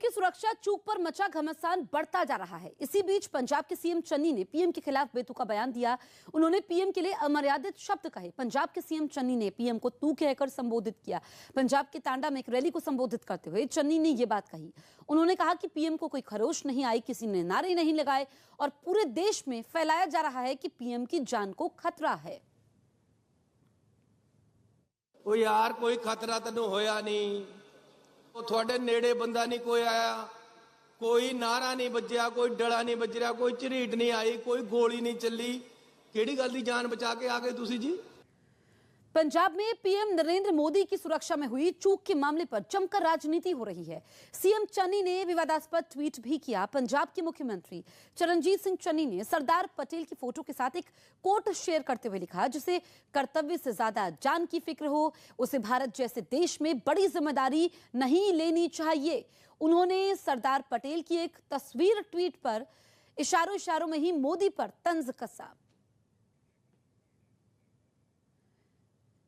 की सुरक्षा चूक पर मचा घमासान बढ़ता जा रहा है। इसी बीच पंजाब के सीएम चन्नी ने पीएम के खिलाफ बेतुका बयान दिया। उन्होंने पीएम के लिए अमर्यादित शब्द कहे। पंजाब के सीएम चन्नी ने पीएम को तू कहकर संबोधित किया। पंजाब के टांडा में एक रैली को संबोधित करते हुए चन्नी ने यह बात कही। उन्होंने कहा कि पीएम को कोई खरोश नहीं आई, किसी ने नारे नहीं लगाए और पूरे देश में फैलाया जा रहा है कि पीएम की जान को खतरा है। ओ यार, कोई खतरा तैनूं होया नहीं, थोड़े नेड़े बंदा नहीं कोई आया, कोई नारा नहीं बजया, कोई डड़ा नहीं बज रहा, कोई झरीट नहीं आई, कोई गोली नहीं चली। केड़ी गल दी जान बचा के आ गए तुसी जी? पंजाब में पीएम नरेंद्र मोदी की सुरक्षा में हुई चूक के मामले पर जमकर राजनीति हो रही है। सीएम चन्नी ने विवादास्पद ट्वीट भी किया। पंजाब के मुख्यमंत्री चरणजीत सिंह चन्नी ने सरदार पटेल की फोटो के साथ एक कोट शेयर करते हुए लिखा, जिसे कर्तव्य से ज्यादा जान की फिक्र हो, उसे भारत जैसे देश में बड़ी जिम्मेदारी नहीं लेनी चाहिए। उन्होंने सरदार पटेल की एक तस्वीर ट्वीट पर इशारों इशारों में ही मोदी पर तंज कसा।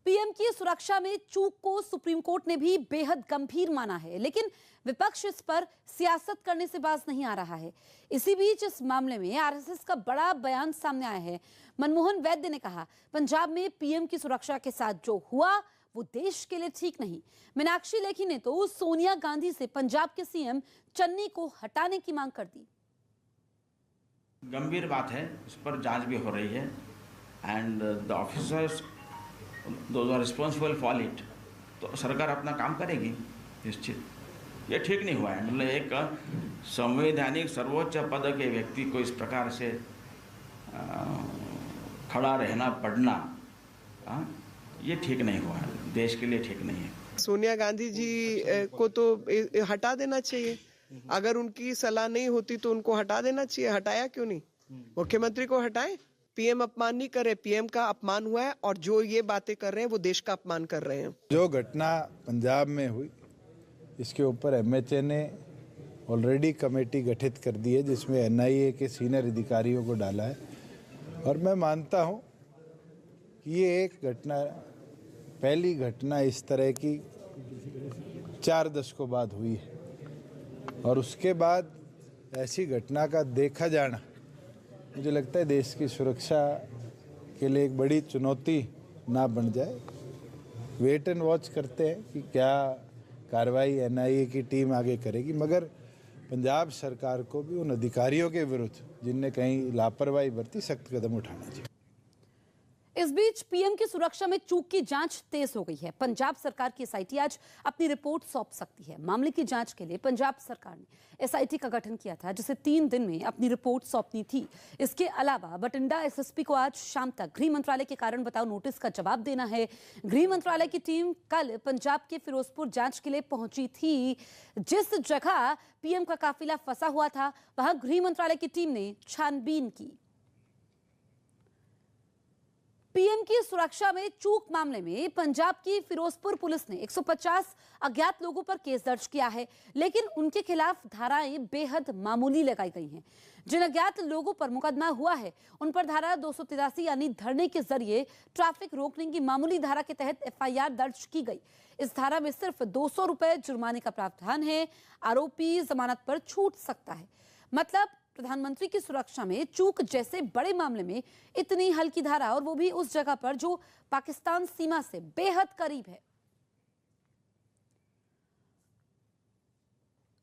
पीएम की सुरक्षा में चूक को सुप्रीम कोर्ट ने भी बेहद गंभीर माना है, लेकिन विपक्ष इस पर सियासत करने से बाज नहीं आ रहा है। इसी बीच इस मामले में आरएसएस का बड़ा बयान सामने आया है। मनमोहन वैद्य ने कहा, पंजाब में पीएम की सुरक्षा के साथ जो हुआ वो देश के लिए ठीक नहीं। मीनाक्षी लेखी ने तो सोनिया गांधी से पंजाब के सीएम चन्नी को हटाने की मांग कर दी। गंभीर बात है, इस पर जांच भी हो रही है and the officers those are responsible for it, तो सरकार अपना काम करेगी निश्चित। ये ठीक नहीं हुआ है, मतलब एक संवैधानिक सर्वोच्च पद के व्यक्ति को इस प्रकार से खड़ा रहना पड़ना, ये ठीक नहीं हुआ है, देश के लिए ठीक नहीं है। सोनिया गांधी जी को तो हटा देना चाहिए। अगर उनकी सलाह नहीं होती तो उनको हटा देना चाहिए। हटाया क्यों नहीं? मुख्यमंत्री को हटाए। पीएम अपमान नहीं करे, पीएम का अपमान हुआ है और जो ये बातें कर रहे हैं वो देश का अपमान कर रहे हैं। जो घटना पंजाब में हुई, इसके ऊपर एमएचए ने ऑलरेडी कमेटी गठित कर दी है, जिसमें एनआईए के सीनियर अधिकारियों को डाला है। और मैं मानता हूं कि ये एक घटना, पहली घटना इस तरह की 4 दशकों बाद हुई है और उसके बाद ऐसी घटना का देखा जाना मुझे लगता है देश की सुरक्षा के लिए एक बड़ी चुनौती ना बन जाए। वेट एंड वॉच करते हैं कि क्या कार्रवाई एनआईए की टीम आगे करेगी, मगर पंजाब सरकार को भी उन अधिकारियों के विरुद्ध जिनने कहीं लापरवाही बरती सख्त कदम उठाना चाहिए। इस बीच पीएम की सुरक्षा में चूक की जांच तेज हो गई है। पंजाब सरकार की एसआईटी आज अपनी रिपोर्ट सौंप सकती है। मामले की जांच के लिए पंजाब सरकार ने एसआईटी का गठन किया था, जिसे 3 दिन में अपनी रिपोर्ट सौंपनी थी। इसके अलावा बठिंडा एसएसपी को आज शाम तक गृह मंत्रालय के कारण बताओ नोटिस का जवाब देना है। गृह मंत्रालय की टीम कल पंजाब के फिरोजपुर जांच के लिए पहुंची थी। जिस जगह पीएम का काफिला फंसा हुआ था, वहां गृह मंत्रालय की टीम ने छानबीन की। पीएम की सुरक्षा में चूक मामले में पंजाब की फिरोजपुर पुलिस ने 150 अज्ञात लोगों पर केस दर्ज किया है, लेकिन उनके खिलाफ धाराएं बेहद मामूली लगाई गई हैं। जिन अज्ञात लोगों पर मुकदमा हुआ है, उन पर धारा 283 यानी धरने के जरिए ट्रैफिक रोकने की मामूली धारा के तहत एफआईआर दर्ज की गई। इस धारा में सिर्फ 200 रुपए जुर्माने का प्रावधान है। आरोपी जमानत पर छूट सकता है। मतलब प्रधानमंत्री की सुरक्षा में चूक जैसे बड़े मामले में इतनी हल्की धारा, और वो भी उस जगह पर जो पाकिस्तान सीमा से बेहद करीब है।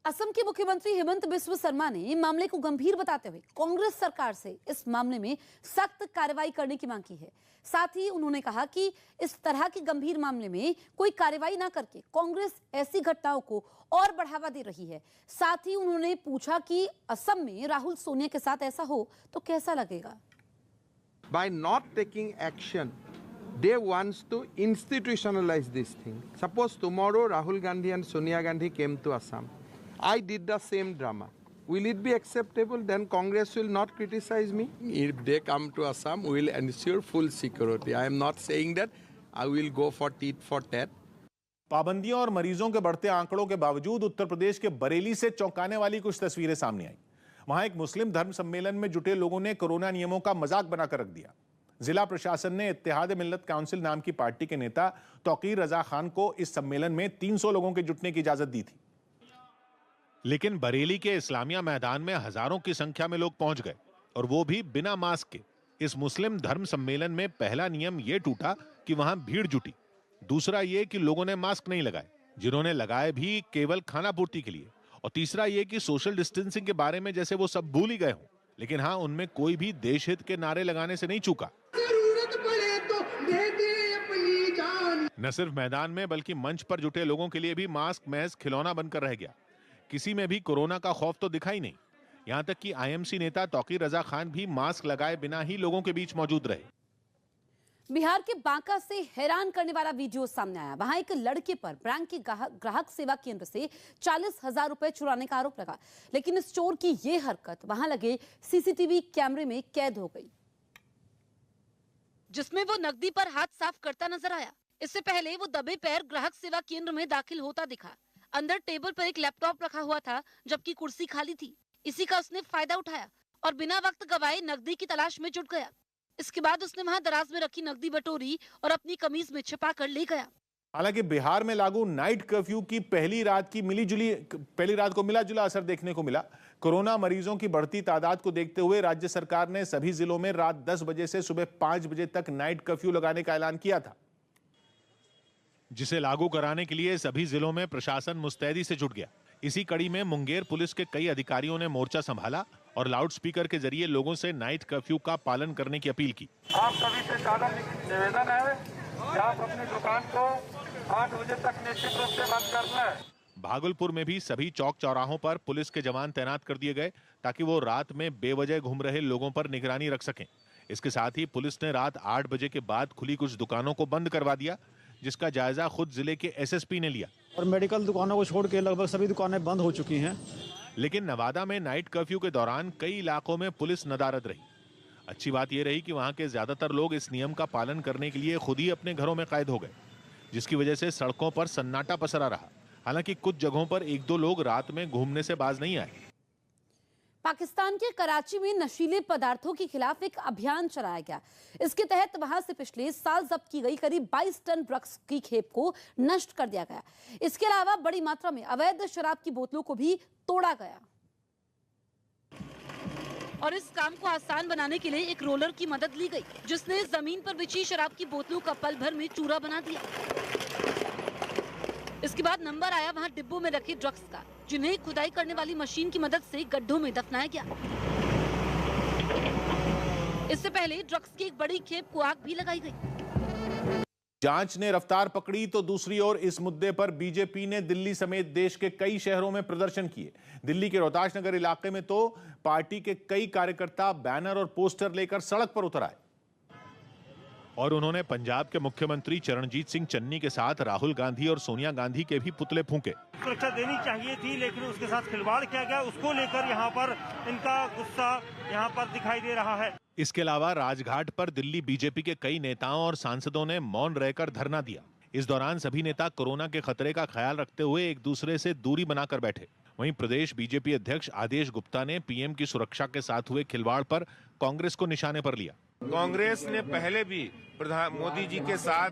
असम के मुख्यमंत्री हेमंत बिस्व शर्मा ने मामले को गंभीर बताते हुए कांग्रेस सरकार से इस मामले में सख्त कार्रवाई करने की मांग की है। साथ ही उन्होंने कहा कि इस तरह के गंभीर मामले में कोई कार्रवाई ना करके कांग्रेस ऐसी घटनाओं को और बढ़ावा दे रही है। साथ ही उन्होंने पूछा कि असम में राहुल सोनिया के साथ ऐसा हो तो कैसा लगेगा। By not taking action, they wants to institutionalize this thing. Suppose tomorrow Rahul Gandhi and Sonia Gandhi came to Assam. I did the same drama. Will it be acceptable? Then Congress will not criticize me. If they come to Assam, we will ensure full security. I am not saying that I will go for tit for tat. पाबंदियों और मरीजों के बढ़ते आंकड़ों के बावजूद उत्तर प्रदेश के बरेली से चौंकाने वाली कुछ तस्वीरें सामने आई। वहां एक मुस्लिम धर्म सम्मेलन में जुटे लोगों ने कोरोना नियमों का मजाक बनाकर रख दिया। जिला प्रशासन ने इत्तेहाद मिल्लत काउंसिल नाम की पार्टी के नेता तौकीर रजा खान को इस सम्मेलन में 300 लोगों के जुटने की इजाजत दी थी। लेकिन बरेली के इस्लामिया मैदान में हजारों की संख्या में लोग पहुंच गए, और वो भी बिना मास्क के। इस मुस्लिम धर्म सम्मेलन में पहला नियम यह टूटा कि वहां भीड़ जुटी। दूसरा ये कि लोगों ने मास्क नहीं लगाए, जिन्होंने लगाए भी केवल खाना पूर्ति के लिए। और तीसरा ये कि सोशल डिस्टेंसिंग के बारे में जैसे वो सब भूल ही गए हों। लेकिन हाँ, उनमें कोई भी देश हित के नारे लगाने से नहीं चूका। न सिर्फ मैदान में बल्कि मंच पर जुटे लोगों के लिए भी मास्क महज खिलौना बनकर रह गया। किसी में भी कोरोना का खौफ तो दिखा ही नहीं। यहां तक कि आईएमसी नेता तौकीर रजा खान भी मास्क लगाए बिना ही लोगों के बीच मौजूद रहे। बिहार के बांका से हैरान करने वाला वीडियो सामने आया। वहां एक लड़के पर बैंक के ग्राहक सेवा केंद्र से 40,000 रुपए चुराने का आरोप लगा, लेकिन इस चोर की यह हरकत वहां लगे सीसीटीवी कैमरे में कैद हो गई, जिसमें वो नकदी पर हाथ साफ करता नजर आया। इससे पहले वो दबे पैर ग्राहक सेवा केंद्र में दाखिल होता दिखा। अंदर टेबल पर एक लैपटॉप रखा हुआ था, जबकि कुर्सी खाली थी। इसी का उसने फायदा उठाया और बिना वक्त गवाए नकदी की तलाश में जुट गया। इसके बाद उसने वहां दराज में रखी नकदी बटोरी और अपनी कमीज में छिपा कर ले गया। हालांकि बिहार में लागू नाइट कर्फ्यू की पहली रात को मिला जुला असर देखने को मिला। कोरोना मरीजों की बढ़ती तादाद को देखते हुए राज्य सरकार ने सभी जिलों में रात 10 बजे से सुबह 5 बजे तक नाइट कर्फ्यू लगाने का ऐलान किया था, जिसे लागू कराने के लिए सभी जिलों में प्रशासन मुस्तैदी से जुट गया। इसी कड़ी में मुंगेर पुलिस के कई अधिकारियों ने मोर्चा संभाला और लाउडस्पीकर के जरिए लोगों से नाइट कर्फ्यू का पालन करने की अपील की। आप सभी से सादर निवेदन है कि आप अपनी दुकान को 8 बजे तक निश्चित रूप से बंद कर लें। भागलपुर में भी सभी चौक चौराहों पर पुलिस के जवान तैनात कर दिए गए, ताकि वो रात में बेवजह घूम रहे लोगों पर निगरानी रख सकें। इसके साथ ही पुलिस ने रात 8 बजे के बाद खुली कुछ दुकानों को बंद करवा दिया, जिसका जायजा खुद जिले के एसएसपी ने लिया। और मेडिकल दुकानों को छोड़ के लगभग सभी दुकानें बंद हो चुकी हैं। लेकिन नवादा में नाइट कर्फ्यू के दौरान कई इलाकों में पुलिस नदारद रही। अच्छी बात यह रही कि वहां के ज्यादातर लोग इस नियम का पालन करने के लिए खुद ही अपने घरों में कैद हो गए, जिसकी वजह से सड़कों पर सन्नाटा पसरा रहा। हालांकि कुछ जगहों पर 1-2 लोग रात में घूमने से बाज नहीं आए। पाकिस्तान के कराची में नशीले पदार्थों के खिलाफ एक अभियान चलाया गया। इसके तहत वहां से पिछले साल जब्त की गई करीब 22 टन ड्रग्स की खेप को नष्ट कर दिया गया। इसके अलावा बड़ी मात्रा में अवैध शराब की बोतलों को भी तोड़ा गया। और इस काम को आसान बनाने के लिए एक रोलर की मदद ली गई, जिसने जमीन पर बिछी शराब की बोतलों का पल भर में चूरा बना दिया। इसके बाद नंबर आया वहां डिब्बों में रखे ड्रग्स का, जिन्हें खुदाई करने वाली मशीन की मदद से गड्ढों में दफनाया गया। इससे पहले ड्रग्स की एक बड़ी खेप को आग भी लगाई गई। जांच ने रफ्तार पकड़ी तो दूसरी ओर इस मुद्दे पर बीजेपी ने दिल्ली समेत देश के कई शहरों में प्रदर्शन किए। दिल्ली के रोहताश नगर इलाके में तो पार्टी के कई कार्यकर्ता बैनर और पोस्टर लेकर सड़क पर उतर आए और उन्होंने पंजाब के मुख्यमंत्री चरणजीत सिंह चन्नी के साथ राहुल गांधी और सोनिया गांधी के भी पुतले फूंके। सुरक्षा देनी चाहिए थी, लेकिन उसके साथ खिलवाड़ किया गया। उसको लेकर यहाँ पर इनका गुस्सा यहाँ पर दिखाई दे रहा है। इसके अलावा राजघाट पर दिल्ली बीजेपी के कई नेताओं और सांसदों ने मौन रहकर धरना दिया। इस दौरान सभी नेता कोरोना के खतरे का ख्याल रखते हुए एक दूसरे से दूरी बनाकर बैठे। वहीं प्रदेश बीजेपी अध्यक्ष आदेश गुप्ता ने पीएम की सुरक्षा के साथ हुए खिलवाड़ पर कांग्रेस को निशाने पर लिया। कांग्रेस ने पहले भी प्रधान मोदी जी के साथ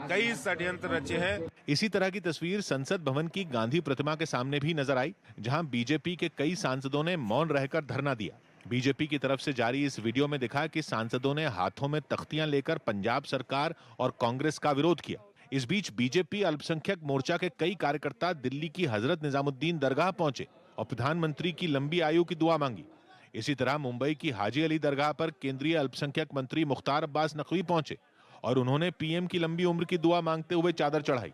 कई षड्यंत्र रचे हैं। इसी तरह की तस्वीर संसद भवन की गांधी प्रतिमा के सामने भी नजर आई, जहां बीजेपी के कई सांसदों ने मौन रहकर धरना दिया। बीजेपी की तरफ से जारी इस वीडियो में दिखा कि सांसदों ने हाथों में तख्तियां लेकर पंजाब सरकार और कांग्रेस का विरोध किया। इस बीच बीजेपी अल्पसंख्यक मोर्चा के कई कार्यकर्ता दिल्ली की हजरत निजामुद्दीन दरगाह पहुंचे और प्रधानमंत्री की लंबी आयु की दुआ मांगी। इसी तरह मुंबई की हाजी अली दरगाह पर केंद्रीय अल्पसंख्यक मंत्री मुख्तार अब्बास नकवी पहुंचे और उन्होंने पीएम की लंबी उम्र की दुआ मांगते हुए चादर चढ़ाई।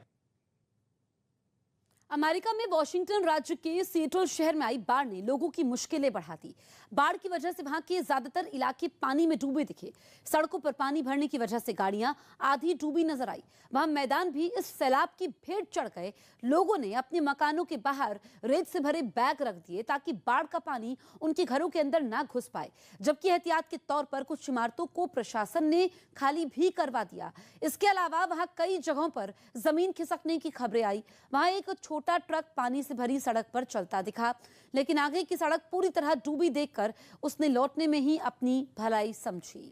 अमेरिका में वॉशिंगटन राज्य के सिएटल शहर में आई बाढ़ ने लोगों की मुश्किलें बढ़ा दी। बाढ़ की वजह से वहां के ज्यादातर इलाके पानी में डूबे दिखे। सड़कों पर पानी भरने की वजह से गाड़ियां आधी डूबी नजर आई। वहां मैदान भी इस सैलाब की भेंट चढ़ गए। लोगों ने अपने मकानों के बाहर रेत से भरे बैग रख दिए ताकि बाढ़ का पानी उनके घरों के अंदर ना घुस पाए, जबकि एहतियात के तौर पर कुछ इमारतों को प्रशासन ने खाली भी करवा दिया। इसके अलावा वहां कई जगहों पर जमीन खिसकने की खबरें आई। वहां एक छोटा ट्रक पानी से भरी सड़क पर चलता दिखा, लेकिन आगे की सड़क पूरी तरह डूबी देखकर उसने लौटने में ही अपनी भलाई समझी।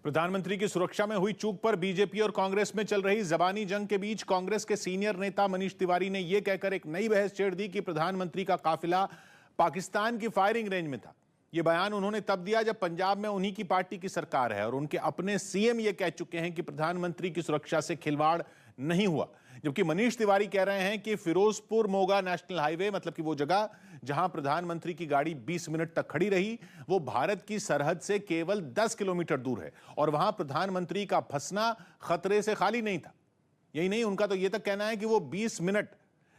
प्रधानमंत्री की सुरक्षा में हुई चूक पर बीजेपी और कांग्रेस में चल रही जबानी जंग के बीच कांग्रेस के सीनियर नेता मनीष तिवारी ने यह कहकर एक नई बहस छेड़ दी कि प्रधानमंत्री का काफिला पाकिस्तान की फायरिंग रेंज में था। यह बयान उन्होंने तब दिया जब पंजाब में उन्हीं की पार्टी की सरकार है और उनके अपने सीएम यह कह चुके हैं कि प्रधानमंत्री की सुरक्षा से खिलवाड़ नहीं हुआ। जबकि मनीष तिवारी कह रहे हैं कि फिरोजपुर मोगा नेशनल हाईवे, मतलब कि वो जगह जहां प्रधानमंत्री की गाड़ी 20 मिनट तक खड़ी रही, वो भारत की सरहद से केवल 10 किलोमीटर दूर है और वहां प्रधानमंत्री का फंसना खतरे से खाली नहीं था। यही नहीं, उनका तो यह तक कहना है कि वो 20 मिनट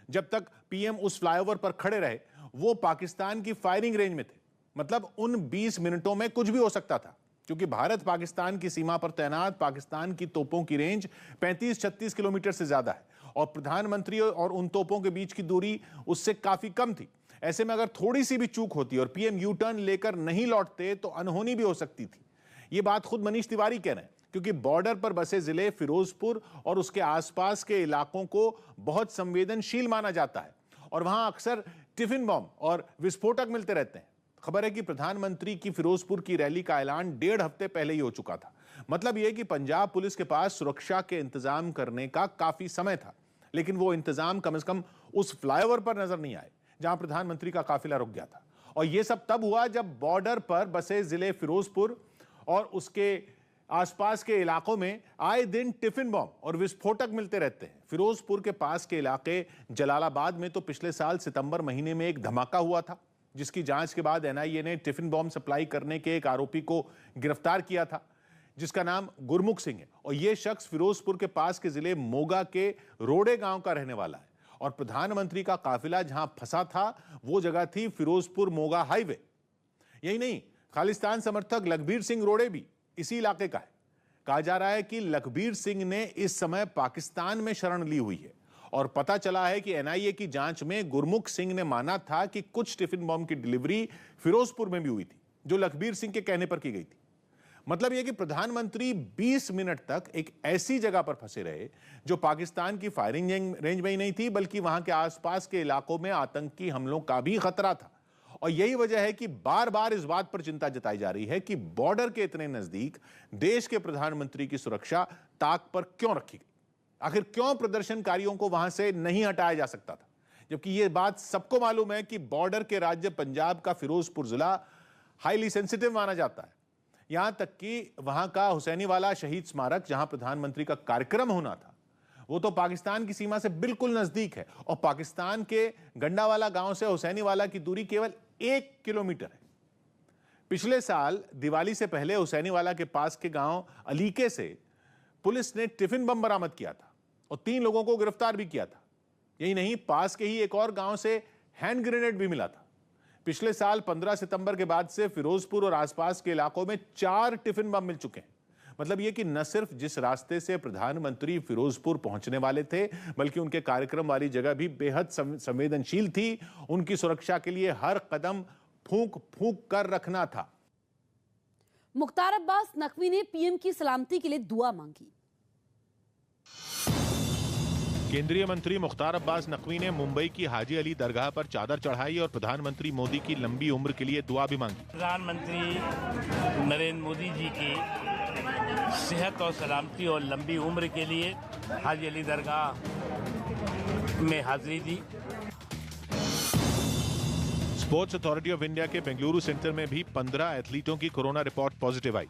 जब तक पीएम उस फ्लाईओवर पर खड़े रहे वो पाकिस्तान की फायरिंग रेंज में थे। मतलब उन 20 मिनटों में कुछ भी हो सकता था, क्योंकि भारत पाकिस्तान की सीमा पर तैनात पाकिस्तान की तोपों की रेंज 35-36 किलोमीटर से ज्यादा है और प्रधानमंत्री और उन तोपों के बीच की दूरी उससे काफी कम थी। ऐसे में अगर थोड़ी सी भी चूक होती और पीएम यू टर्न लेकर नहीं लौटते तो अनहोनी भी हो सकती थी। यह बात खुद मनीष तिवारी कह रहे हैं, क्योंकि बॉर्डर पर बसे जिले फिरोजपुर और उसके आसपास के इलाकों को बहुत संवेदनशील माना जाता है और वहां अक्सर टिफिन बम और विस्फोटक मिलते रहते हैं। खबर है कि प्रधानमंत्री की फिरोजपुर की रैली का ऐलान 1.5 हफ्ते पहले ही हो चुका था। मतलब यह कि पंजाब पुलिस के पास सुरक्षा के इंतजाम करने का काफी समय था, लेकिन वो इंतजाम कम से कम उस फ्लाईओवर पर नजर नहीं आए जहां प्रधानमंत्री का काफिला रुक गया था। और यह सब तब हुआ जब बॉर्डर पर बसे जिले फिरोजपुर और उसके आसपास के इलाकों में आए दिन टिफिन बम और विस्फोटक मिलते रहते हैं। फिरोजपुर के पास के इलाके जलालाबाद में तो पिछले साल सितंबर महीने में एक धमाका हुआ था, जिसकी जांच के बाद एनआईए ने टिफिन बम सप्लाई करने के एक आरोपी को गिरफ्तार किया था, जिसका नाम गुरमुख सिंह है और यह शख्स फिरोजपुर के पास के जिले मोगा के रोडे गांव का रहने वाला है। और प्रधानमंत्री का काफिला जहां फंसा था वो जगह थी फिरोजपुर मोगा हाईवे। यही नहीं, खालिस्तान समर्थक लखबीर सिंह रोडे भी इसी इलाके का है। कहा जा रहा है कि लखबीर सिंह ने इस समय पाकिस्तान में शरण ली हुई है और पता चला है कि एनआईए की जांच में गुरमुख सिंह ने माना था कि कुछ टिफिन बम की डिलीवरी फिरोजपुर में भी हुई थी, जो लखबीर सिंह के कहने पर की गई थी। मतलब यह कि प्रधानमंत्री 20 मिनट तक एक ऐसी जगह पर फंसे रहे जो पाकिस्तान की फायरिंग रेंज में ही नहीं थी, बल्कि वहां के आसपास के इलाकों में आतंकी हमलों का भी खतरा था। और यही वजह है कि बार बार इस बात पर चिंता जताई जा रही है कि बॉर्डर के इतने नजदीक देश के प्रधानमंत्री की सुरक्षा ताक पर क्यों रखी गई। आखिर क्यों प्रदर्शनकारियों को वहां से नहीं हटाया जा सकता था, जबकि यह बात सबको मालूम है कि बॉर्डर के राज्य पंजाब का फिरोजपुर जिला हाईली सेंसिटिव माना जाता है। यहां तक कि वहां का हुसैनीवाला शहीद स्मारक, जहां प्रधानमंत्री का कार्यक्रम होना था, वो तो पाकिस्तान की सीमा से बिल्कुल नजदीक है और पाकिस्तान के गंडावाला गांव से हुसैनीवाला की दूरी केवल 1 किलोमीटर है। पिछले साल दिवाली से पहले हुसैनीवाला के पास के गांव अलीके से पुलिस ने टिफिन बम बरामद किया था और 3 लोगों को गिरफ्तार भी किया था। यही नहीं, पास के ही एक और गांव से हैंड ग्रेनेड भी मिला था। पिछले साल 15 सितंबर के बाद से फिरोजपुर और आसपास के इलाकों में 4 टिफिन बम मिल चुके हैं। मतलब यह कि न सिर्फ जिस रास्ते से प्रधानमंत्री फिरोजपुर पहुंचने वाले थे, बल्कि उनके कार्यक्रम वाली जगह भी बेहद संवेदनशील थी। उनकी सुरक्षा के लिए हर कदम फूंक फूंक कर रखना था। मुख्तार अब्बास नकवी ने पीएम की सलामती के लिए दुआ मांगी। केंद्रीय मंत्री मुख्तार अब्बास नकवी ने मुंबई की हाजी अली दरगाह पर चादर चढ़ाई और प्रधानमंत्री मोदी की लंबी उम्र के लिए दुआ भी मांगी। प्रधानमंत्री नरेंद्र मोदी जी की सेहत और सलामती और लंबी उम्र के लिए हाजी अली दरगाह में हाजिरी दी। स्पोर्ट्स अथॉरिटी ऑफ इंडिया के बेंगलुरु सेंटर में भी 15 एथलीटों की कोरोना रिपोर्ट पॉजिटिव आई।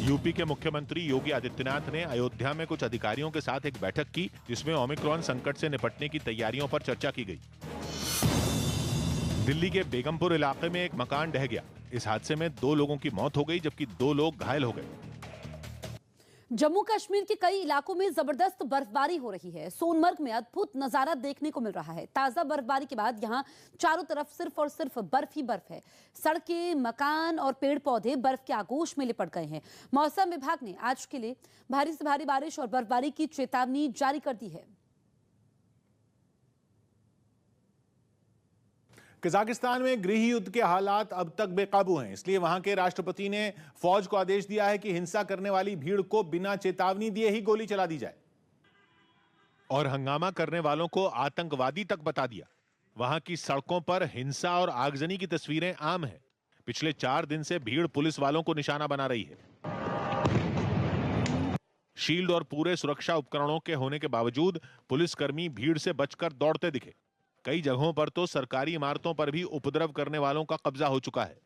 यूपी के मुख्यमंत्री योगी आदित्यनाथ ने अयोध्या में कुछ अधिकारियों के साथ एक बैठक की, जिसमें ओमिक्रॉन संकट से निपटने की तैयारियों पर चर्चा की गई। दिल्ली के बेगमपुर इलाके में एक मकान ढह गया। इस हादसे में 2 लोगों की मौत हो गई, जबकि 2 लोग घायल हो गए। जम्मू कश्मीर के कई इलाकों में जबरदस्त बर्फबारी हो रही है। सोनमर्ग में अद्भुत नजारा देखने को मिल रहा है। ताजा बर्फबारी के बाद यहां चारों तरफ सिर्फ और सिर्फ बर्फ ही बर्फ है। सड़कें, मकान और पेड़ पौधे बर्फ के आगोश में लिपट गए हैं। मौसम विभाग ने आज के लिए भारी से भारी बारिश और बर्फबारी की चेतावनी जारी कर दी है। कजाकिस्तान में गृह युद्ध के हालात अब तक बेकाबू हैं, इसलिए वहां के राष्ट्रपति ने फौज को आदेश दिया है कि हिंसा करने वाली भीड़ को बिना चेतावनी दिए ही गोली चला दी जाए और हंगामा करने वालों को आतंकवादी तक बता दिया। वहां की सड़कों पर हिंसा और आगजनी की तस्वीरें आम हैं। पिछले 4 दिन से भीड़ पुलिस वालों को निशाना बना रही है। शील्ड और पूरे सुरक्षा उपकरणों के होने के बावजूद पुलिसकर्मी भीड़ से बचकर दौड़ते दिखे। कई जगहों पर तो सरकारी इमारतों पर भी उपद्रव करने वालों का कब्जा हो चुका है।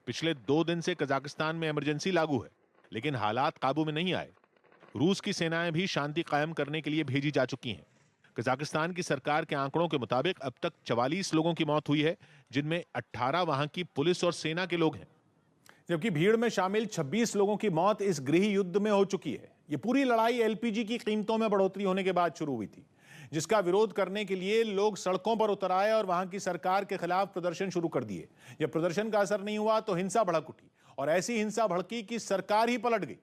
पिछले 2 दिन से कजाकिस्तान में इमरजेंसी लागू है, लेकिन हालात काबू में नहीं आए। रूस की सेनाएं भी शांति कायम करने के लिए भेजी जा चुकी हैं। कजाकिस्तान की सरकार के आंकड़ों के मुताबिक अब तक 44 लोगों की मौत हुई है, जिनमें 18 वहां की पुलिस और सेना के लोग हैं। जबकि भीड़ में शामिल 26 लोगों की मौत इस गृह युद्ध में हो चुकी है। ये पूरी लड़ाई एलपीजी की कीमतों में बढ़ोतरी होने के बाद शुरू हुई थी, जिसका विरोध करने के लिए लोग सड़कों पर उतर आए और वहां की सरकार के खिलाफ प्रदर्शन शुरू कर दिए। जब प्रदर्शन का असर नहीं हुआ तो हिंसा भड़क उठी और ऐसी हिंसा भड़की कि सरकार ही पलट गई।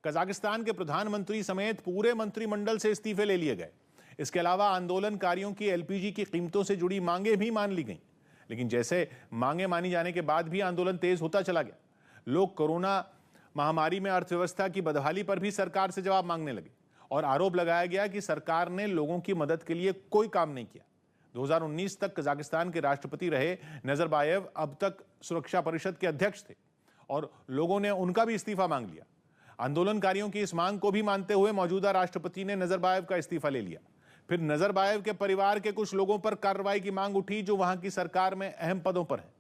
कजाकिस्तान के प्रधानमंत्री समेत पूरे मंत्रिमंडल से इस्तीफे ले लिए गए। इसके अलावा आंदोलनकारियों की एलपीजी की कीमतों से जुड़ी मांगे भी मान ली गईं। लेकिन जैसे मांगे मानी जाने के बाद भी आंदोलन तेज होता चला गया। लोग कोरोना महामारी में अर्थव्यवस्था की बदहाली पर भी सरकार से जवाब मांगने लगे और आरोप लगाया गया कि सरकार ने लोगों की मदद के लिए कोई काम नहीं किया। 2019 तक कजाकिस्तान के राष्ट्रपति रहे नजरबायेव अब तक सुरक्षा परिषद के अध्यक्ष थे और लोगों ने उनका भी इस्तीफा मांग लिया। आंदोलनकारियों की इस मांग को भी मानते हुए मौजूदा राष्ट्रपति ने नजरबायेव का इस्तीफा ले लिया। फिर नजरबायेव के परिवार के कुछ लोगों पर कार्रवाई की मांग उठी जो वहां की सरकार में अहम पदों पर हैं।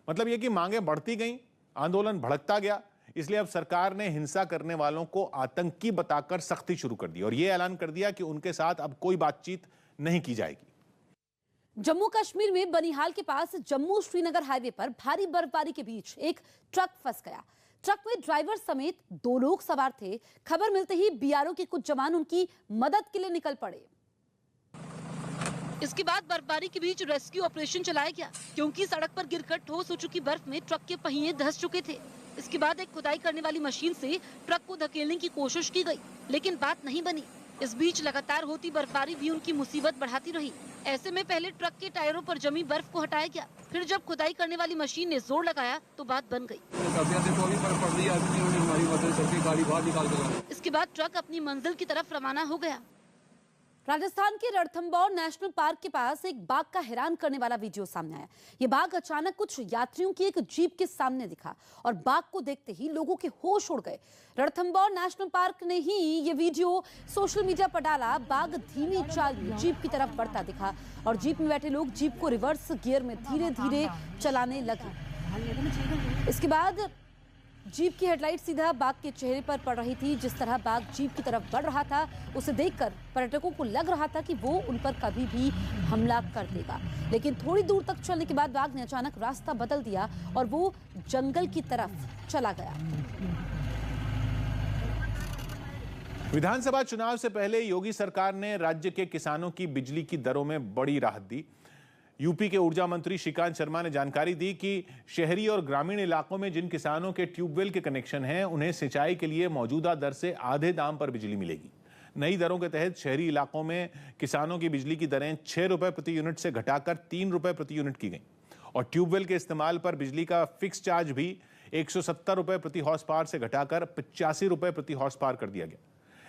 मतलब यह कि मांगे बढ़ती गईं, आंदोलन भड़कता गया। इसलिए अब सरकार ने हिंसा करने वालों को आतंकी बताकर सख्ती शुरू कर दी और यह ऐलान कर दिया कि उनके साथ अब कोई बातचीत नहीं की जाएगी। जम्मू कश्मीर में बनिहाल के पास जम्मू श्रीनगर हाईवे पर भारी बर्फबारी के बीच एक ट्रक फंस गया। ट्रक में ड्राइवर समेत 2 लोग सवार थे। खबर मिलते ही बीआरओ के कुछ जवान उनकी मदद के लिए निकल पड़े। इसके बाद बर्फबारी के बीच रेस्क्यू ऑपरेशन चलाया गया, क्योंकि सड़क पर गिरकर ठोस हो चुकी बर्फ में ट्रक के पहिए धंस चुके थे। इसके बाद एक खुदाई करने वाली मशीन से ट्रक को धकेलने की कोशिश की गई, लेकिन बात नहीं बनी। इस बीच लगातार होती बर्फबारी भी उनकी मुसीबत बढ़ाती रही। ऐसे में पहले ट्रक के टायरों पर जमी बर्फ को हटाया गया, फिर जब खुदाई करने वाली मशीन ने जोर लगाया तो बात बन गई। इसके बाद ट्रक अपनी मंजिल की तरफ रवाना हो गया। राजस्थान के रणथंभौर नेशनल पार्क के पास एक बाघ का हैरान करने वाला वीडियो सामने आया। ये बाघ अचानक कुछ यात्रियों की एक जीप के सामने दिखा और बाघ को देखते ही लोगों के होश उड़ गए। रणथंभौर नेशनल पार्क ने ही ये वीडियो सोशल मीडिया पर डाला। बाघ धीमी चाल में जीप की तरफ बढ़ता दिखा और जीप में बैठे लोग जीप को रिवर्स गियर में धीरे धीरे चलाने लगे। इसके बाद जीप की हेडलाइट सीधा बाघ के चेहरे पर पड़ रही थी। जिस तरह बाघ जीप की तरफ बढ़ रहा था, उसे देखकर पर्यटकों को लग रहा था कि वो उन पर कभी भी हमला कर देगा। लेकिन थोड़ी दूर तक चलने के बाद बाघ ने अचानक रास्ता बदल दिया और वो जंगल की तरफ चला गया। विधानसभा चुनाव से पहले योगी सरकार ने राज्य के किसानों की बिजली की दरों में बड़ी राहत दी। यूपी के ऊर्जा मंत्री श्रीकांत शर्मा ने जानकारी दी कि शहरी और ग्रामीण इलाकों में जिन किसानों के ट्यूबवेल के कनेक्शन हैं, उन्हें सिंचाई के लिए मौजूदा दर से आधे दाम पर बिजली मिलेगी। नई दरों के तहत शहरी इलाकों में किसानों की बिजली की दरें 6 रुपए प्रति यूनिट से घटाकर 3 रुपए प्रति यूनिट की गई और ट्यूबवेल के इस्तेमाल पर बिजली का फिक्स चार्ज भी 170 रुपए प्रति हॉर्स पावर से घटाकर 85 रुपए प्रति हॉर्स पावर कर दिया गया।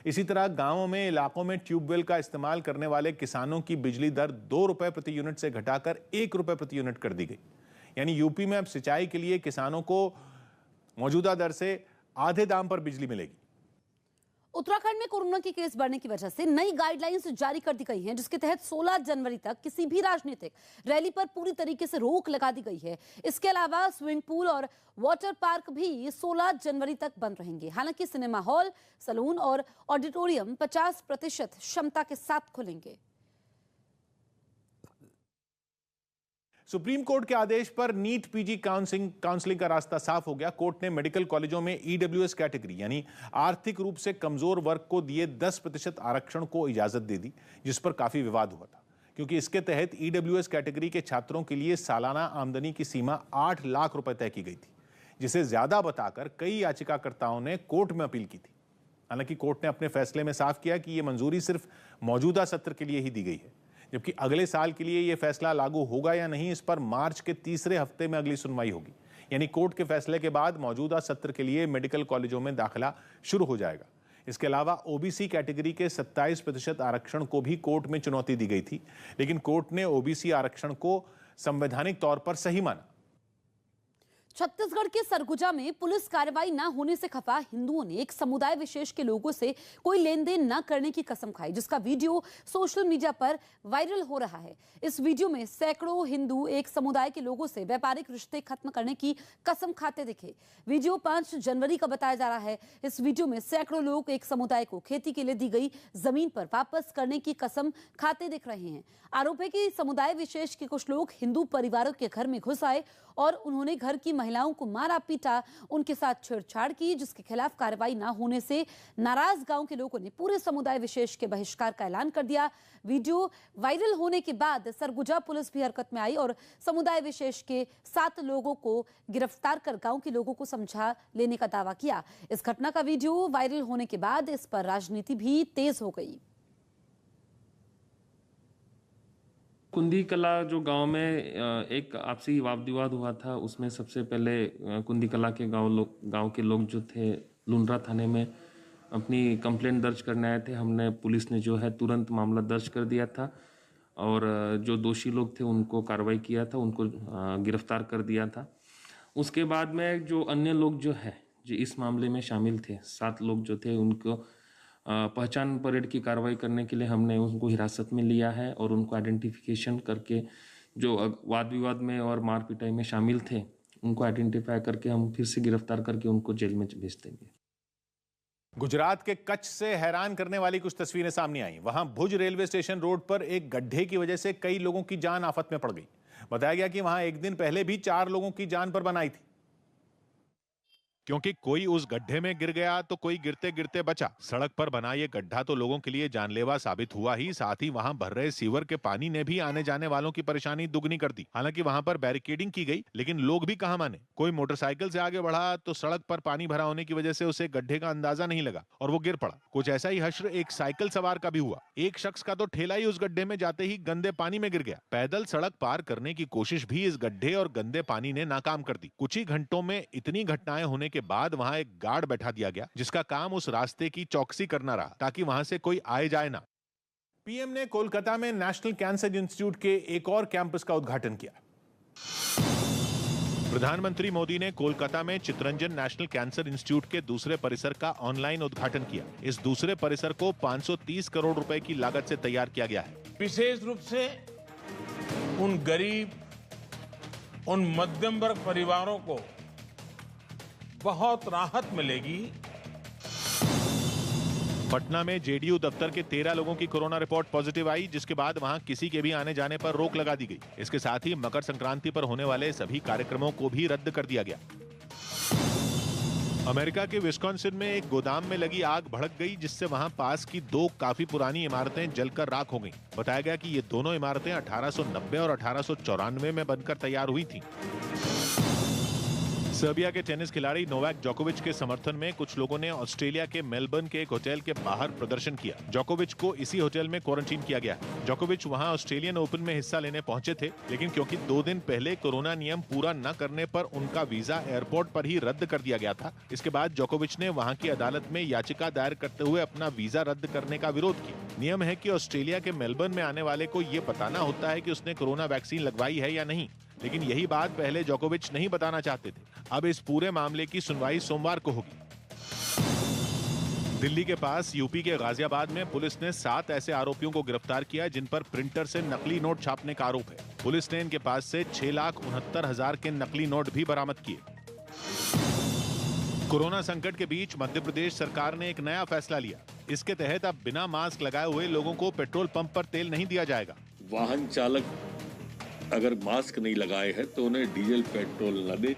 इसी तरह गांवों में इलाकों में ट्यूबवेल का इस्तेमाल करने वाले किसानों की बिजली दर 2 रुपए प्रति यूनिट से घटाकर 1 रुपए प्रति यूनिट कर दी गई। यानी यूपी में अब सिंचाई के लिए किसानों को मौजूदा दर से आधे दाम पर बिजली मिलेगी। उत्तराखंड में कोरोना के केस बढ़ने की वजह से नई गाइडलाइंस जारी कर दी गई हैं, जिसके तहत 16 जनवरी तक किसी भी राजनीतिक रैली पर पूरी तरीके से रोक लगा दी गई है। इसके अलावा स्विमिंग पूल और वाटर पार्क भी 16 जनवरी तक बंद रहेंगे। हालांकि सिनेमा हॉल, सैलून और ऑडिटोरियम 50% क्षमता के साथ खुलेंगे। सुप्रीम कोर्ट के आदेश पर नीट पीजी काउंसलिंग का रास्ता साफ हो गया। कोर्ट ने मेडिकल कॉलेजों में ईडब्ल्यूएस कैटेगरी यानी आर्थिक रूप से कमजोर वर्ग को दिए 10% आरक्षण को इजाजत दे दी, जिस पर काफी विवाद हुआ था, क्योंकि इसके तहत ईडब्ल्यूएस कैटेगरी के छात्रों के लिए सालाना आमदनी की सीमा 8 लाख रुपए तय की गई थी, जिसे ज्यादा बताकर कई याचिकाकर्ताओं ने कोर्ट में अपील की थी। हालांकि कोर्ट ने अपने फैसले में साफ किया कि यह मंजूरी सिर्फ मौजूदा सत्र के लिए ही दी गई है, जबकि अगले साल के लिए यह फैसला लागू होगा या नहीं, इस पर मार्च के तीसरे हफ्ते में अगली सुनवाई होगी। यानी कोर्ट के फैसले के बाद मौजूदा सत्र के लिए मेडिकल कॉलेजों में दाखिला शुरू हो जाएगा। इसके अलावा ओबीसी कैटेगरी के 27% आरक्षण को भी कोर्ट में चुनौती दी गई थी, लेकिन कोर्ट ने ओबीसी आरक्षण को संवैधानिक तौर पर सही माना। छत्तीसगढ़ के सरगुजा में पुलिस कार्रवाई न होने से खफा हिंदुओं ने एक समुदाय विशेष के लोगों से कोई लेन देन न करने की कसम खाई, जिसका वीडियो सोशल मीडिया पर वायरल हो रहा है। इस वीडियो में सैकड़ों हिंदू एक समुदाय के लोगों से व्यापारिक रिश्ते खत्म करने की कसम खाते दिखे। वीडियो 5 जनवरी का बताया जा रहा है। इस वीडियो में सैकड़ों लोग एक समुदाय को खेती के लिए दी गई जमीन पर वापस करने की कसम खाते दिख रहे हैं। आरोप है कि समुदाय विशेष के कुछ लोग हिंदू परिवारों के घर में घुस आए और उन्होंने घर की महिलाओं को मारा पीटा, उनके साथ छेड़छाड़ की, जिसके खिलाफ कार्रवाई न होने से नाराज गांव के लोगों ने पूरे समुदाय विशेष के बहिष्कार का ऐलान कर दिया। वीडियो वायरल होने के बाद सरगुजा पुलिस भी हरकत में आई और समुदाय विशेष के 7 लोगों को गिरफ्तार कर गांव के लोगों को समझा लेने का दावा किया। इस घटना का वीडियो वायरल होने के बाद इस पर राजनीति भी तेज हो गई। कुंदी कला जो गांव में एक आपसी वाद विवाद हुआ था, उसमें सबसे पहले कुंदी कला के गांव के लोग जो थे लुंड्रा थाने में अपनी कंप्लेंट दर्ज करने आए थे। हमने पुलिस ने जो है तुरंत मामला दर्ज कर दिया था और जो दोषी लोग थे उनको कार्रवाई किया था, उनको गिरफ्तार कर दिया था। उसके बाद में जो अन्य लोग जो है जो इस मामले में शामिल थे, 7 लोग जो थे, उनको पहचान परेड की कार्रवाई करने के लिए हमने उनको हिरासत में लिया है और उनको आइडेंटिफिकेशन करके जो वाद विवाद में और मार पिटाई में शामिल थे उनको आइडेंटिफाई करके हम फिर से गिरफ्तार करके उनको जेल में भेज देंगे। गुजरात के कच्छ से हैरान करने वाली कुछ तस्वीरें सामने आई। वहां भुज रेलवे स्टेशन रोड पर एक गड्ढे की वजह से कई लोगों की जान आफत में पड़ गई। बताया गया कि वहां एक दिन पहले भी 4 लोगों की जान पर बनाई थी। क्योंकि कोई उस गड्ढे में गिर गया तो कोई गिरते गिरते बचा। सड़क पर बना ये गड्ढा तो लोगों के लिए जानलेवा साबित हुआ ही, साथ ही वहां भर रहे सीवर के पानी ने भी आने जाने वालों की परेशानी दुगनी कर दी। हालांकि वहां पर बैरिकेडिंग की गई, लेकिन लोग भी कहां माने। कोई मोटरसाइकिल से आगे बढ़ा तो सड़क पर पानी भरा होने की वजह से उसे गड्ढे का अंदाजा नहीं लगा और वो गिर पड़ा। कुछ ऐसा ही हश्र एक साइकिल सवार का भी हुआ। एक शख्स का तो ठेला ही उस गड्ढे में जाते ही गंदे पानी में गिर गया। पैदल सड़क पार करने की कोशिश भी इस गड्ढे और गंदे पानी ने नाकाम कर दी। कुछ ही घंटों में इतनी घटनाएं होने के बाद वहां एक गार्ड बैठा दिया गया, जिसका काम उस रास्ते की चौकसी करना रहा ताकि वहां से कोई आए जाए ना। पीएम ने कोलकाता में नेशनल कैंसर इंस्टीट्यूट के एक और कैंपस का उद्घाटन किया। प्रधानमंत्री मोदी ने कोलकाता में चित्तरंजन नेशनल कैंसर इंस्टीट्यूट के दूसरे परिसर का ऑनलाइन उद्घाटन किया। इस दूसरे परिसर को 530 करोड़ रुपए की लागत से तैयार किया गया है। विशेष रूप से उन गरीब, उन मध्यम वर्ग परिवारों को बहुत राहत मिलेगी। पटना में जेडीयू दफ्तर के 13 लोगों की कोरोना रिपोर्ट पॉजिटिव आई, जिसके बाद वहां किसी के भी आने जाने पर रोक लगा दी गई। इसके साथ ही मकर संक्रांति पर होने वाले सभी कार्यक्रमों को भी रद्द कर दिया गया। अमेरिका के विस्कॉन्सिन में एक गोदाम में लगी आग भड़क गई, जिससे वहां पास की 2 काफी पुरानी इमारतें जलकर राख हो गईं। बताया गया कि ये दोनों इमारतें 1890 और 1894 में बनकर तैयार हुई थीं। सर्बिया के टेनिस खिलाड़ी नोवाक जोकोविच के समर्थन में कुछ लोगों ने ऑस्ट्रेलिया के मेलबर्न के एक होटल के बाहर प्रदर्शन किया। जोकोविच को इसी होटल में क्वारंटीन किया गया है। जोकोविच वहां ऑस्ट्रेलियन ओपन में हिस्सा लेने पहुंचे थे, लेकिन क्योंकि 2 दिन पहले कोरोना नियम पूरा न करने पर उनका वीजा एयरपोर्ट पर ही रद्द कर दिया गया था। इसके बाद जोकोविच ने वहां की अदालत में याचिका दायर करते हुए अपना वीजा रद्द करने का विरोध किया। नियम है कि ऑस्ट्रेलिया के मेलबर्न में आने वाले को ये बताना होता है कि उसने कोरोना वैक्सीन लगवाई है या नहीं, लेकिन यही बात पहले जोकोविच नहीं बताना चाहते थे। अब इस पूरे मामले की सुनवाई सोमवार को होगी। दिल्ली के पास यूपी के गाजियाबाद में पुलिस ने 7 ऐसे आरोपियों को गिरफ्तार किया जिन पर प्रिंटर से नकली नोट छापने का आरोप है। पुलिस ने इनके पास से 6,69,000 के नकली नोट भी बरामद किए। कोरोना संकट के बीच मध्य प्रदेश सरकार ने एक नया फैसला लिया। इसके तहत अब बिना मास्क लगाए हुए लोगों को पेट्रोल पंप पर तेल नहीं दिया जाएगा। वाहन चालक अगर मास्क नहीं लगाए हैं तो उन्हें डीजल पेट्रोल न दे।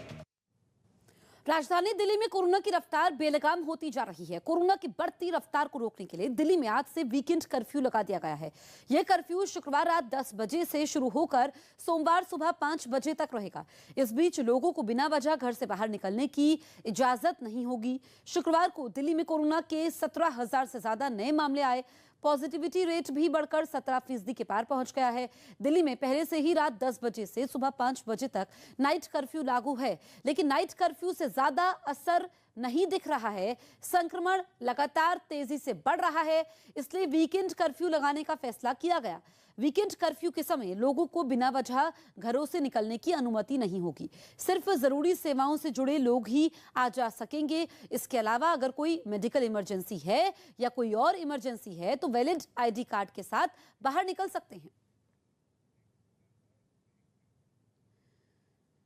राजधानी दिल्ली में कोरोना की रफ्तार बेलगाम होती जा रही है। कोरोना की बढ़ती रफ्तार को रोकने के लिए दिल्ली में आज से वीकेंड कर्फ्यू लगा दिया गया है। यह कर्फ्यू शुक्रवार रात 10 बजे से शुरू होकर सोमवार सुबह 5 बजे तक रहेगा। इस बीच लोगों को बिना वजह घर से बाहर निकलने की इजाजत नहीं होगी। शुक्रवार को दिल्ली में कोरोना के 17,000 से ज्यादा नए मामले आए। पॉजिटिविटी रेट भी बढ़कर 17% के पार पहुंच गया है। दिल्ली में पहले से ही रात 10 बजे से सुबह 5 बजे तक नाइट कर्फ्यू लागू है, लेकिन नाइट कर्फ्यू से ज्यादा असर नहीं दिख रहा है। संक्रमण लगातार तेजी से बढ़ रहा है, इसलिए वीकेंड कर्फ्यू लगाने का फैसला किया गया। वीकेंड कर्फ्यू के समय लोगों को बिना वजह घरों से निकलने की अनुमति नहीं होगी। सिर्फ जरूरी सेवाओं से जुड़े लोग ही आ जा सकेंगे। इसके अलावा अगर कोई मेडिकल इमरजेंसी है या कोई और इमरजेंसी है तो वैलिड आईडी कार्ड के साथ बाहर निकल सकते हैं।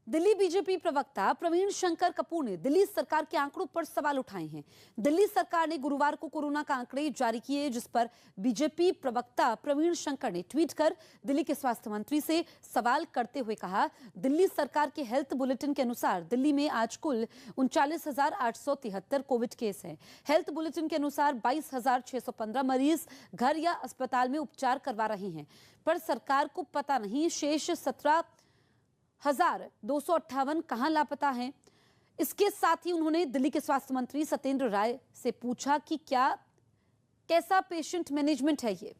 दिल्ली बीजेपी प्रवक्ता प्रवीण शंकर कपूर ने दिल्ली सरकार के आंकड़ों पर सवाल उठाए हैं। दिल्ली सरकार ने गुरुवार को कोरोना का आंकड़े जारी किए, जिस पर बीजेपी प्रवक्ता प्रवीण शंकर ने ट्वीट कर दिल्ली के स्वास्थ्य मंत्री से सवाल करते हुए कहा, दिल्ली सरकार के हेल्थ बुलेटिन के अनुसार दिल्ली में आज कुल 39,873 कोविड केस हैं। हेल्थ बुलेटिन के अनुसार 22,615 मरीज घर या अस्पताल में उपचार करवा रहे हैं, पर सरकार को पता नहीं शेष 17,258 कहां लापता हैं। इसके साथ ही उन्होंने दिल्ली के स्वास्थ्य मंत्री सत्येंद्र राय से पूछा कि कैसा पेशेंट मैनेजमेंट है ये।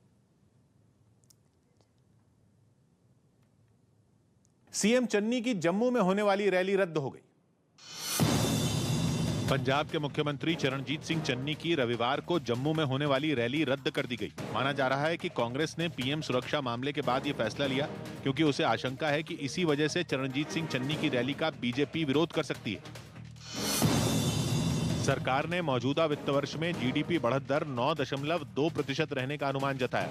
सीएम चन्नी की जम्मू में होने वाली रैली रद्द हो गई। पंजाब के मुख्यमंत्री चरणजीत सिंह चन्नी की रविवार को जम्मू में होने वाली रैली रद्द कर दी गई। माना जा रहा है कि कांग्रेस ने पीएम सुरक्षा मामले के बाद यह फैसला लिया क्योंकि उसे आशंका है कि इसी वजह से चरणजीत सिंह चन्नी की रैली का बीजेपी विरोध कर सकती है। सरकार ने मौजूदा वित्त वर्ष में जीडीपी बढ़त दर 9.2% रहने का अनुमान जताया।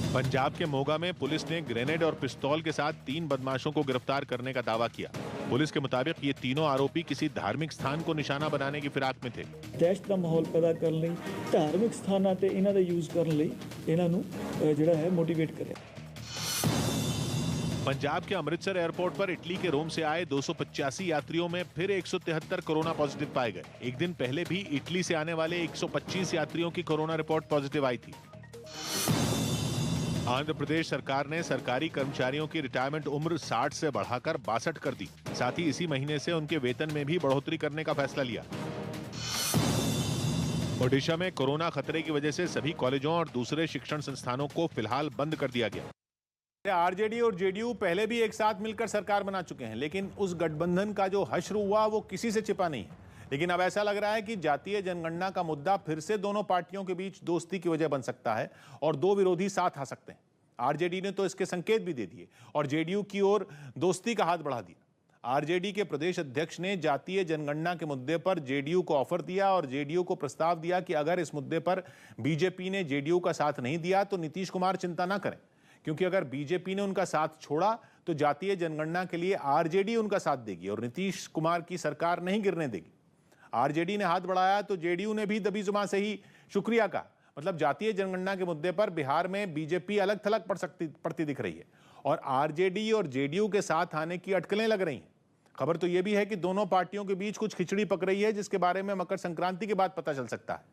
पंजाब के मोगा में पुलिस ने ग्रेनेड और पिस्तौल के साथ 3 बदमाशों को गिरफ्तार करने का दावा किया। पुलिस के मुताबिक ये तीनों आरोपी किसी धार्मिक स्थान को निशाना बनाने की फिराक में थे। दहशत का माहौल पैदा करने ਲਈ धार्मिक स्थानां ते इन्हां दा यूज करने ਲਈ इन्हां नूं ਜਿਹੜਾ है मोटिवेट करें। पंजाब के अमृतसर एयरपोर्ट पर इटली के रोम से आए 285 यात्रियों में फिर 173 कोरोना पॉजिटिव पाए गए। एक दिन पहले भी इटली से आने वाले 125 यात्रियों की कोरोना रिपोर्ट पॉजिटिव आई थी। आंध्र प्रदेश सरकार ने सरकारी कर्मचारियों की रिटायरमेंट उम्र 60 से बढ़ाकर 62 कर दी। साथ ही इसी महीने से उनके वेतन में भी बढ़ोतरी करने का फैसला लिया। ओडिशा में कोरोना खतरे की वजह से सभी कॉलेजों और दूसरे शिक्षण संस्थानों को फिलहाल बंद कर दिया गया। आरजेडी और जेडीयू पहले भी एक साथ मिलकर सरकार बना चुके हैं, लेकिन उस गठबंधन का जो हश्र हुआ वो किसी से छिपा नहीं है। लेकिन अब ऐसा लग रहा है कि जातीय जनगणना का मुद्दा फिर से दोनों पार्टियों के बीच दोस्ती की वजह बन सकता है और दो विरोधी साथ आ सकते हैं। आरजेडी ने तो इसके संकेत भी दे दिए और जेडीयू की ओर दोस्ती का हाथ बढ़ा दिया। आरजेडी के प्रदेश अध्यक्ष ने जातीय जनगणना के मुद्दे पर जेडीयू को ऑफर दिया और जेडीयू को प्रस्ताव दिया कि अगर इस मुद्दे पर बीजेपी ने जेडीयू का साथ नहीं दिया तो नीतीश कुमार चिंता ना करें, क्योंकि अगर बीजेपी ने उनका साथ छोड़ा तो जातीय जनगणना के लिए आरजेडी उनका साथ देगी और नीतीश कुमार की सरकार नहीं गिरने देगी। आरजेडी ने हाथ बढ़ाया तो जेडीयू ने भी दबी जुबान से ही शुक्रिया कहा। मतलब जातीय जनगणना के मुद्दे पर बिहार में बीजेपी अलग थलग पड़ती दिख रही है और आरजेडी और जेडीयू के साथ आने की अटकलें लग रही हैं। खबर तो यह भी है कि दोनों पार्टियों के बीच कुछ खिचड़ी पक रही है, जिसके बारे में मकर संक्रांति के बाद पता चल सकता है।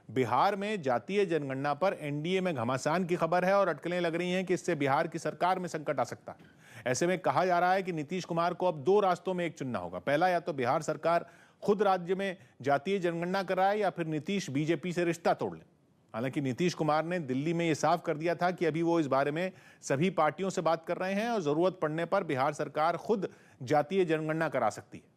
बिहार में जातीय जनगणना पर एनडीए में घमासान की खबर है और अटकलें लग रही हैं कि इससे बिहार की सरकार में संकट आ सकता है। ऐसे में कहा जा रहा है कि नीतीश कुमार को अब दो रास्तों में एक चुनना होगा। पहला, या तो बिहार सरकार खुद राज्य में जातीय जनगणना कराए या फिर नीतीश बीजेपी से रिश्ता तोड़ ले। हालांकि नीतीश कुमार ने दिल्ली में यह साफ कर दिया था कि अभी वो इस बारे में सभी पार्टियों से बात कर रहे हैं और जरूरत पड़ने पर बिहार सरकार खुद जातीय जनगणना करा सकती है।